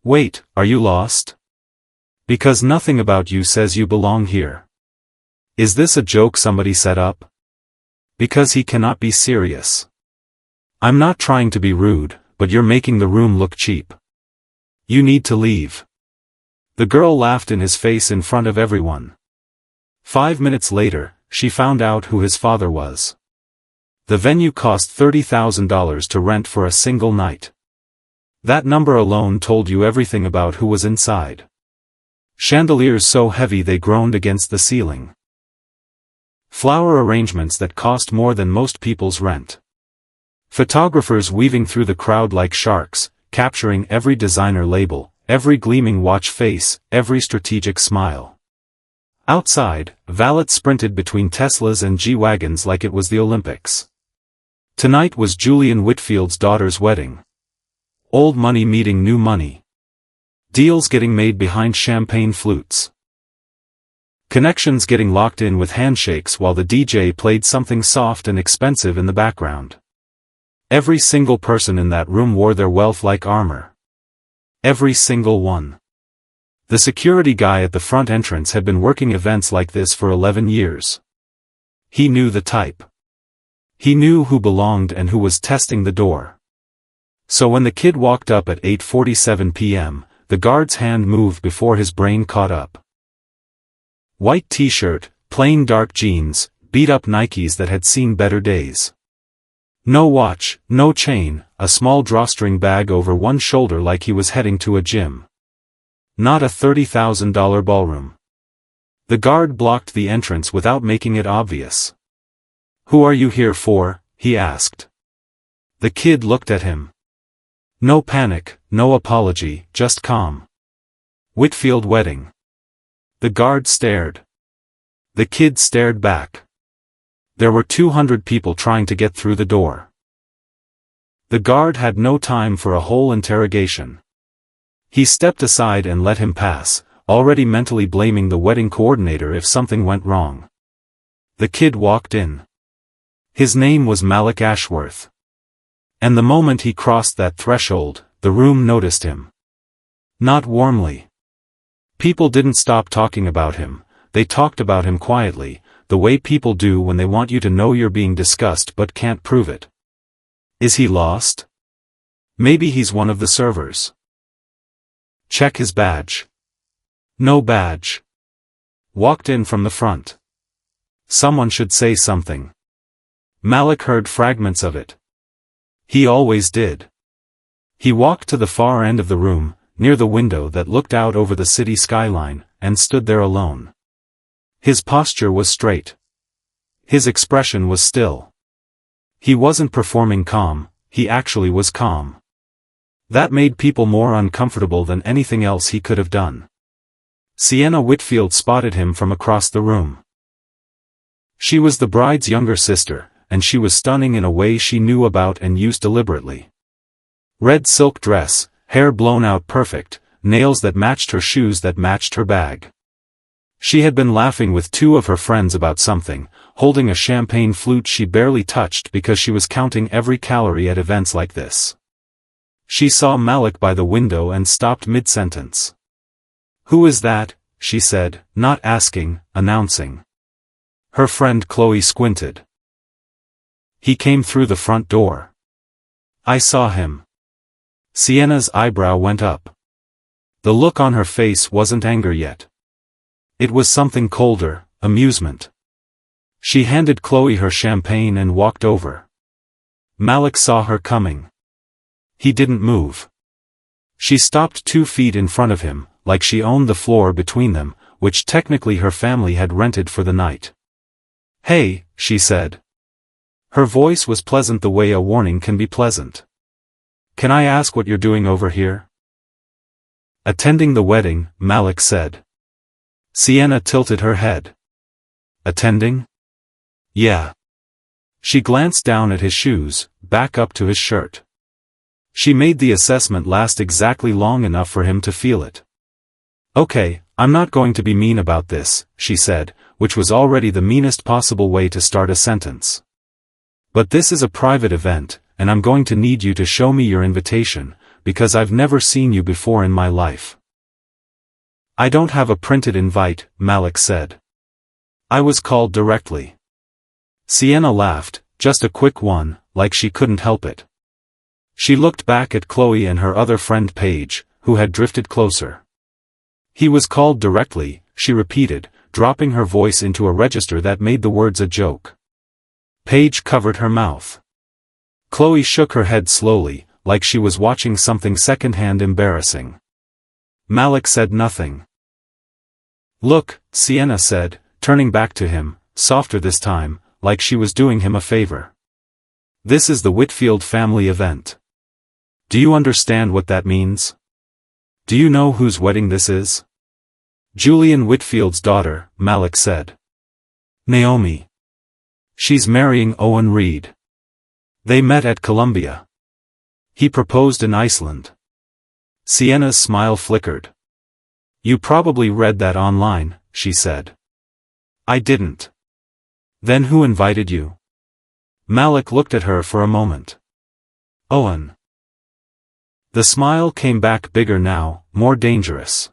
Wait, are you lost? Because nothing about you says you belong here. Is this a joke somebody set up? Because he cannot be serious. I'm not trying to be rude, but you're making the room look cheap. You need to leave. The girl laughed in his face in front of everyone. 5 minutes later, she found out who his father was. The venue cost $30,000 to rent for a single night. That number alone told you everything about who was inside. Chandeliers so heavy they groaned against the ceiling. Flower arrangements that cost more than most people's rent. Photographers weaving through the crowd like sharks, capturing every designer label, every gleaming watch face, every strategic smile. Outside, valets sprinted between Teslas and G-Wagons like it was the Olympics. Tonight was Julian Whitfield's daughter's wedding. Old money meeting new money. Deals getting made behind champagne flutes. Connections getting locked in with handshakes while the DJ played something soft and expensive in the background. Every single person in that room wore their wealth like armor. Every single one. The security guy at the front entrance had been working events like this for 11 years. He knew the type. He knew who belonged and who was testing the door. So when the kid walked up at 8:47 p.m., the guard's hand moved before his brain caught up. White t-shirt, plain dark jeans, beat-up Nikes that had seen better days. No watch, no chain, a small drawstring bag over one shoulder like he was heading to a gym. Not a $30,000 ballroom. The guard blocked the entrance without making it obvious. "Who are you here for?" he asked. The kid looked at him. No panic, no apology, just calm. Whitfield wedding. The guard stared. The kid stared back. There were 200 people trying to get through the door. The guard had no time for a whole interrogation. He stepped aside and let him pass, already mentally blaming the wedding coordinator if something went wrong. The kid walked in. His name was Malik Ashworth. And the moment he crossed that threshold, the room noticed him. Not warmly. People didn't stop talking about him, they talked about him quietly, the way people do when they want you to know you're being discussed but can't prove it. Is he lost? Maybe he's one of the servers. Check his badge. No badge. Walked in from the front. Someone should say something. Malik heard fragments of it. He always did. He walked to the far end of the room, near the window that looked out over the city skyline, and stood there alone. His posture was straight. His expression was still. He wasn't performing calm, he actually was calm. That made people more uncomfortable than anything else he could have done. Sienna Whitfield spotted him from across the room. She was the bride's younger sister, and she was stunning in a way she knew about and used deliberately. Red silk dress, hair blown out perfect, nails that matched her shoes that matched her bag. She had been laughing with two of her friends about something, holding a champagne flute she barely touched because she was counting every calorie at events like this. She saw Malik by the window and stopped mid-sentence. "Who is that?" she said, not asking, announcing. Her friend Chloe squinted. "He came through the front door. I saw him." Sienna's eyebrow went up. The look on her face wasn't anger yet. It was something colder, amusement. She handed Chloe her champagne and walked over. Malik saw her coming. He didn't move. She stopped 2 feet in front of him, like she owned the floor between them, which technically her family had rented for the night. "Hey," she said. Her voice was pleasant the way a warning can be pleasant. "Can I ask what you're doing over here?" "Attending the wedding," Malik said. Sienna tilted her head. "Attending?" "Yeah." She glanced down at his shoes, back up to his shirt. She made the assessment last exactly long enough for him to feel it. "Okay, I'm not going to be mean about this," she said, which was already the meanest possible way to start a sentence. "But this is a private event, and I'm going to need you to show me your invitation, because I've never seen you before in my life. I don't have a printed invite, Malik said. I was called directly. Sienna laughed, just a quick one, like she couldn't help it. She looked back at Chloe and her other friend Paige, who had drifted closer. He was called directly, she repeated, dropping her voice into a register that made the words a joke. Paige covered her mouth. Chloe shook her head slowly, like she was watching something second-hand embarrassing. Malik said nothing. Look, Sienna said, turning back to him, softer this time, like she was doing him a favor. This is the Whitfield family event. Do you understand what that means? Do you know whose wedding this is? Julian Whitfield's daughter, Malik said. Naomi. She's marrying Owen Reed. They met at Columbia. He proposed in Iceland. Sienna's smile flickered. You probably read that online, she said. I didn't. Then who invited you? Malik looked at her for a moment. Owen. The smile came back bigger now, more dangerous.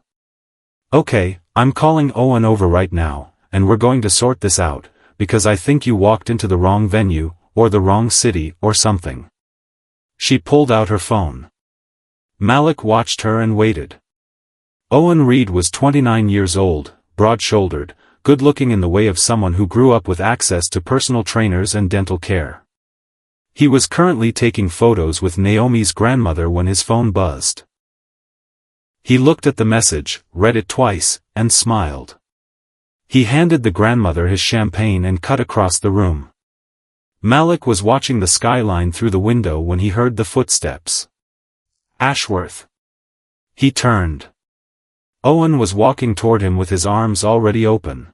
Okay, I'm calling Owen over right now, and we're going to sort this out, because I think you walked into the wrong venue, or the wrong city, or something. She pulled out her phone. Malik watched her and waited. Owen Reed was 29 years old, broad-shouldered, good-looking in the way of someone who grew up with access to personal trainers and dental care. He was currently taking photos with Naomi's grandmother when his phone buzzed. He looked at the message, read it twice, and smiled. He handed the grandmother his champagne and cut across the room. Malik was watching the skyline through the window when he heard the footsteps. Ashworth. He turned. Owen was walking toward him with his arms already open.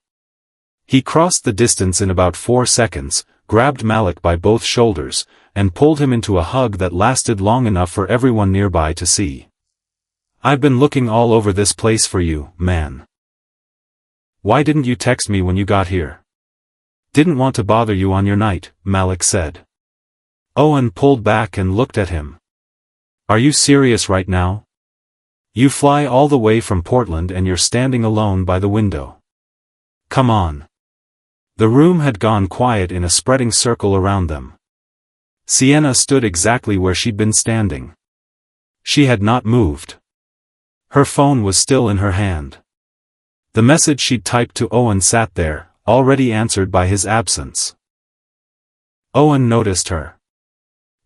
He crossed the distance in about 4 seconds, grabbed Malik by both shoulders, and pulled him into a hug that lasted long enough for everyone nearby to see. I've been looking all over this place for you, man. Why didn't you text me when you got here? Didn't want to bother you on your night, Malik said. Owen pulled back and looked at him. Are you serious right now? You fly all the way from Portland and you're standing alone by the window. Come on. The room had gone quiet in a spreading circle around them. Sienna stood exactly where she'd been standing. She had not moved. Her phone was still in her hand. The message she'd typed to Owen sat there, already answered by his absence. Owen noticed her.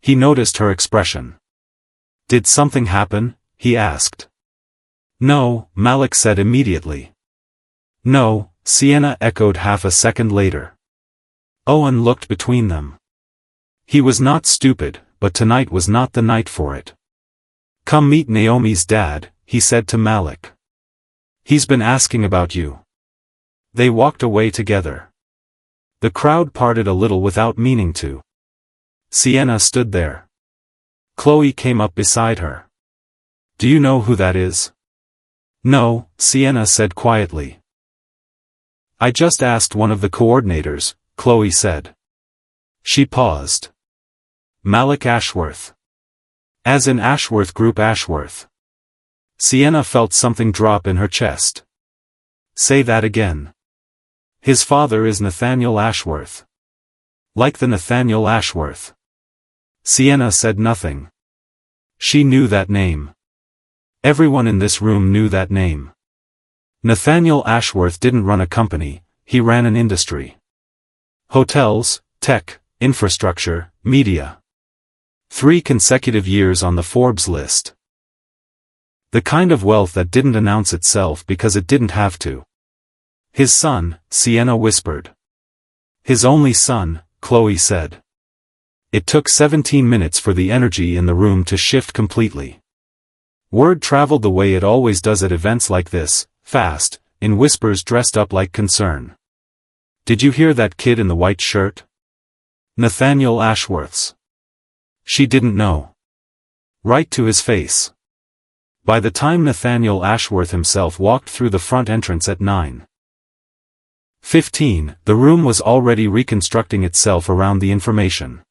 He noticed her expression. Did something happen? He asked. No, Malik said immediately. No, Sienna echoed half a second later. Owen looked between them. He was not stupid, but tonight was not the night for it. Come meet Naomi's dad, he said to Malik. He's been asking about you. They walked away together. The crowd parted a little without meaning to. Sienna stood there. Chloe came up beside her. Do you know who that is? No, Sienna said quietly. I just asked one of the coordinators, Chloe said. She paused. Malik Ashworth. As in Ashworth Group Ashworth. Sienna felt something drop in her chest. Say that again. His father is Nathaniel Ashworth. Like the Nathaniel Ashworth. Sienna said nothing. She knew that name. Everyone in this room knew that name. Nathaniel Ashworth didn't run a company, he ran an industry. Hotels, tech, infrastructure, media. 3 consecutive years on the Forbes list. The kind of wealth that didn't announce itself because it didn't have to. His son, Sienna whispered. His only son, Chloe said. It took 17 minutes for the energy in the room to shift completely. Word traveled the way it always does at events like this, fast, in whispers dressed up like concern. Did you hear that kid in the white shirt? Nathaniel Ashworth's. She didn't know. Right to his face. By the time Nathaniel Ashworth himself walked through the front entrance at 9:15, the room was already reconstructing itself around the information.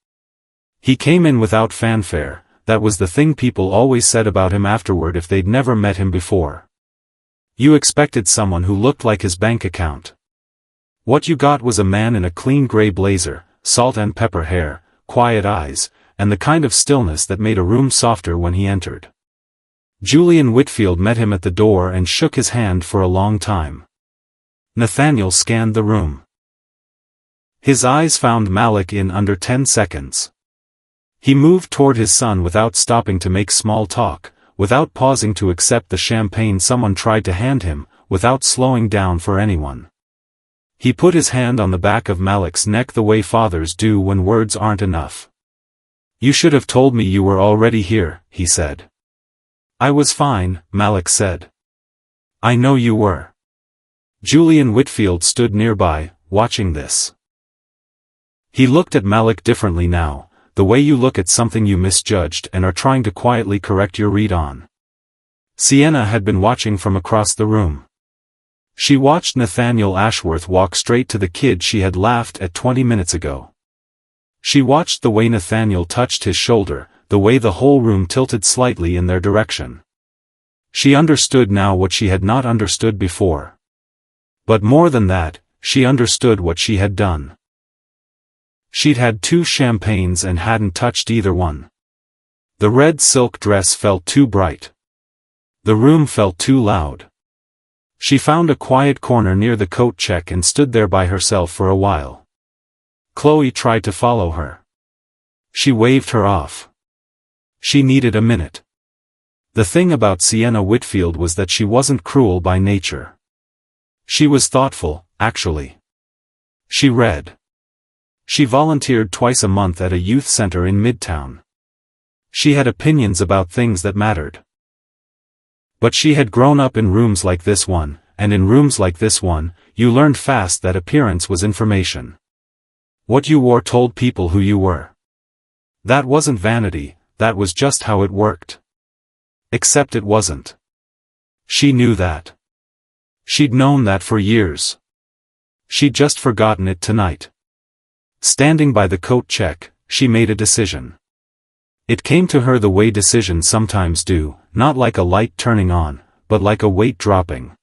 He came in without fanfare, that was the thing people always said about him afterward if they'd never met him before. You expected someone who looked like his bank account. What you got was a man in a clean gray blazer, salt and pepper hair, quiet eyes, and the kind of stillness that made a room softer when he entered. Julian Whitfield met him at the door and shook his hand for a long time. Nathaniel scanned the room. His eyes found Malik in under 10 seconds. He moved toward his son without stopping to make small talk, without pausing to accept the champagne someone tried to hand him, without slowing down for anyone. He put his hand on the back of Malik's neck the way fathers do when words aren't enough. You should have told me you were already here, he said. I was fine, Malik said. I know you were. Julian Whitfield stood nearby, watching this. He looked at Malik differently now, the way you look at something you misjudged and are trying to quietly correct your read on. Sienna had been watching from across the room. She watched Nathaniel Ashworth walk straight to the kid she had laughed at 20 minutes ago. She watched the way Nathaniel touched his shoulder, the way the whole room tilted slightly in their direction. She understood now what she had not understood before. But more than that, she understood what she had done. She'd had 2 champagnes and hadn't touched either one. The red silk dress felt too bright. The room felt too loud. She found a quiet corner near the coat check and stood there by herself for a while. Chloe tried to follow her. She waved her off. She needed a minute. The thing about Sienna Whitfield was that she wasn't cruel by nature. She was thoughtful, actually. She read. She volunteered twice a month at a youth center in Midtown. She had opinions about things that mattered. But she had grown up in rooms like this one, and in rooms like this one, you learned fast that appearance was information. What you wore told people who you were. That wasn't vanity, that was just how it worked. Except it wasn't. She knew that. She'd known that for years. She'd just forgotten it tonight. Standing by the coat check, she made a decision. It came to her the way decisions sometimes do, not like a light turning on, but like a weight dropping.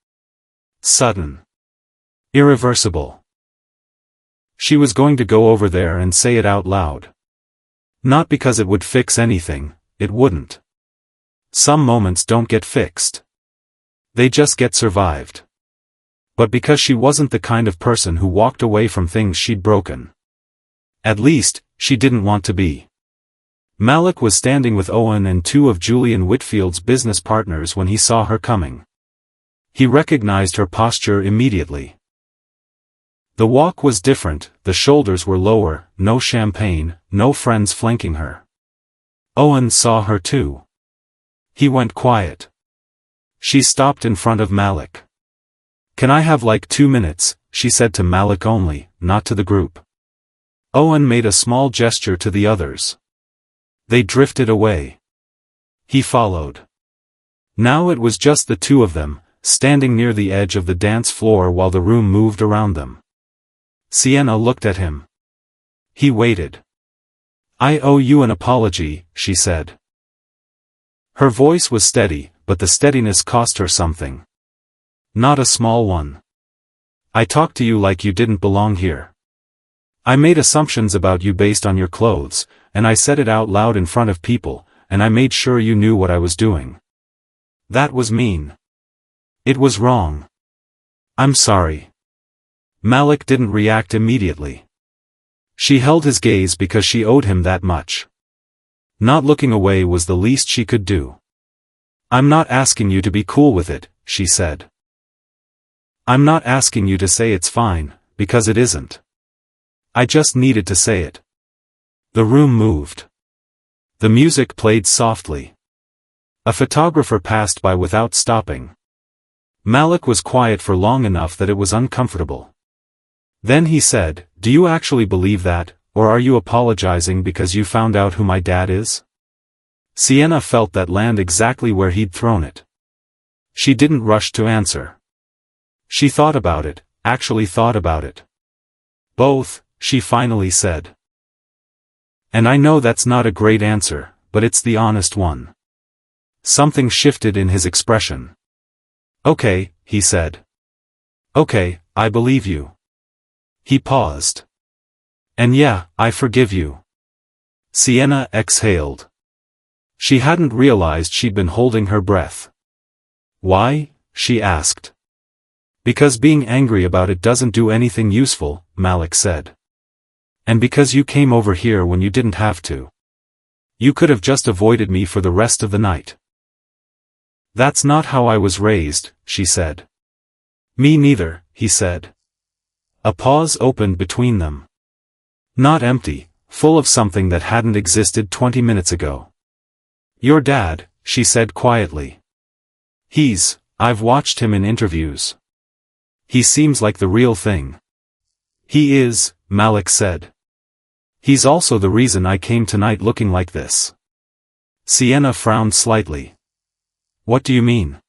Sudden. Irreversible. She was going to go over there and say it out loud. Not because it would fix anything, it wouldn't. Some moments don't get fixed. They just get survived. But because she wasn't the kind of person who walked away from things she'd broken. At least, she didn't want to be. Malik was standing with Owen and 2 of Julian Whitfield's business partners when he saw her coming. He recognized her posture immediately. The walk was different, the shoulders were lower, no champagne, no friends flanking her. Owen saw her too. He went quiet. She stopped in front of Malik. Can I have like 2 minutes, she said to Malik only, not to the group. Owen made a small gesture to the others. They drifted away. He followed. Now it was just the 2 of them, standing near the edge of the dance floor while the room moved around them. Sienna looked at him. He waited. I owe you an apology, she said. Her voice was steady, but the steadiness cost her something. Not a small one. I talked to you like you didn't belong here. I made assumptions about you based on your clothes, and I said it out loud in front of people, and I made sure you knew what I was doing. That was mean. It was wrong. I'm sorry. Malik didn't react immediately. She held his gaze because she owed him that much. Not looking away was the least she could do. I'm not asking you to be cool with it, she said. I'm not asking you to say it's fine, because it isn't. I just needed to say it. The room moved. The music played softly. A photographer passed by without stopping. Malik was quiet for long enough that it was uncomfortable. Then he said, "Do you actually believe that, or are you apologizing because you found out who my dad is?" Sienna felt that land exactly where he'd thrown it. She didn't rush to answer. She thought about it, actually thought about it. Both, she finally said. And I know that's not a great answer, but it's the honest one. Something shifted in his expression. Okay, he said. Okay, I believe you. He paused. And yeah, I forgive you. Sienna exhaled. She hadn't realized she'd been holding her breath. Why? She asked. Because being angry about it doesn't do anything useful, Malik said. And because you came over here when you didn't have to. You could have just avoided me for the rest of the night. That's not how I was raised, she said. Me neither, he said. A pause opened between them. Not empty, full of something that hadn't existed 20 minutes ago. Your dad, she said quietly. I've watched him in interviews. He seems like the real thing. He is, Malik said. He's also the reason I came tonight looking like this. Sienna frowned slightly. What do you mean?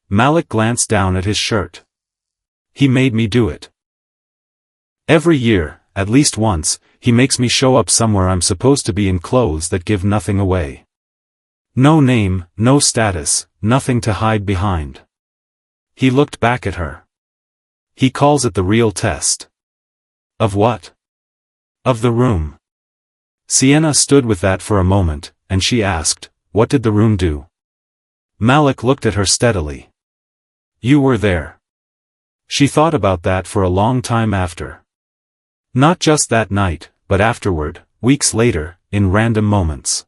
Malik glanced down at his shirt. He made me do it. Every year, at least once, he makes me show up somewhere I'm supposed to be in clothes that give nothing away. No name, no status, nothing to hide behind. He looked back at her. He calls it the real test. Of what? Of the room. Sienna stood with that for a moment, and she asked, what did the room do? Malik looked at her steadily. You were there. She thought about that for a long time after. Not just that night, but afterward, weeks later, in random moments.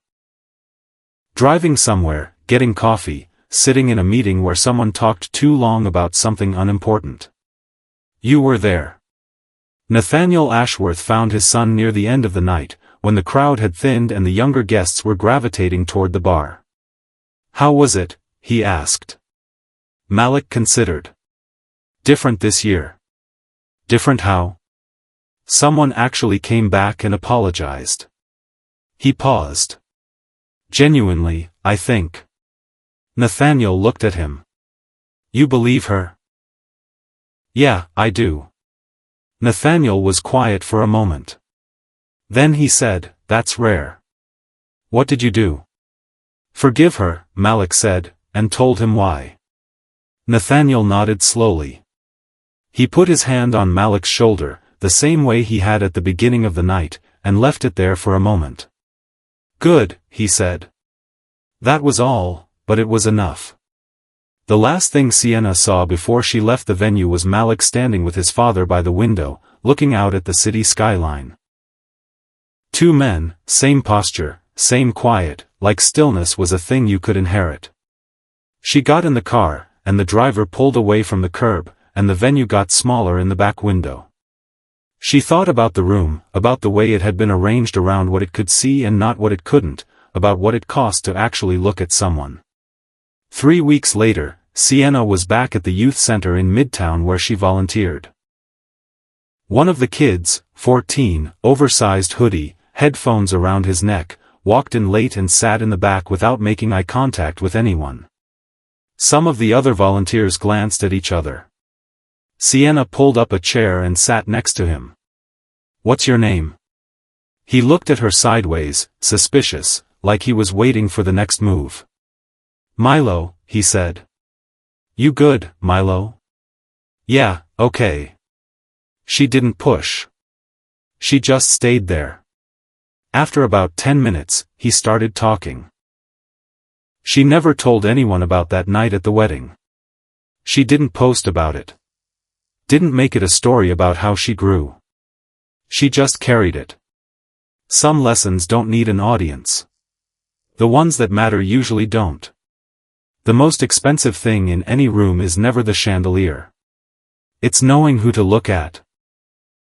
Driving somewhere, getting coffee, sitting in a meeting where someone talked too long about something unimportant. You were there. Nathaniel Ashworth found his son near the end of the night, when the crowd had thinned and the younger guests were gravitating toward the bar. How was it? He asked. Malik considered. Different this year. Different how? Someone actually came back and apologized. He paused. Genuinely, I think. Nathaniel looked at him. You believe her? Yeah, I do. Nathaniel was quiet for a moment. Then he said, that's rare. What did you do? Forgive her, Malik said, and told him why. Nathaniel nodded slowly. He put his hand on Malik's shoulder, the same way he had at the beginning of the night, and left it there for a moment. Good, he said. That was all, but it was enough. The last thing Sienna saw before she left the venue was Malik standing with his father by the window, looking out at the city skyline. Two men, same posture, same quiet, like stillness was a thing you could inherit. She got in the car, and the driver pulled away from the curb, and the venue got smaller in the back window. She thought about the room, about the way it had been arranged around what it could see and not what it couldn't, about what it cost to actually look at someone. 3 weeks later, Sienna was back at the youth center in Midtown where she volunteered. One of the kids, 14, oversized hoodie, headphones around his neck, walked in late and sat in the back without making eye contact with anyone. Some of the other volunteers glanced at each other. Sienna pulled up a chair and sat next to him. What's your name? He looked at her sideways, suspicious, like he was waiting for the next move. Milo, he said. You good, Milo? Yeah, okay. She didn't push. She just stayed there. After about 10 minutes, he started talking. She never told anyone about that night at the wedding. She didn't post about it. Didn't make it a story about how she grew. She just carried it. Some lessons don't need an audience. The ones that matter usually don't. The most expensive thing in any room is never the chandelier. It's knowing who to look at.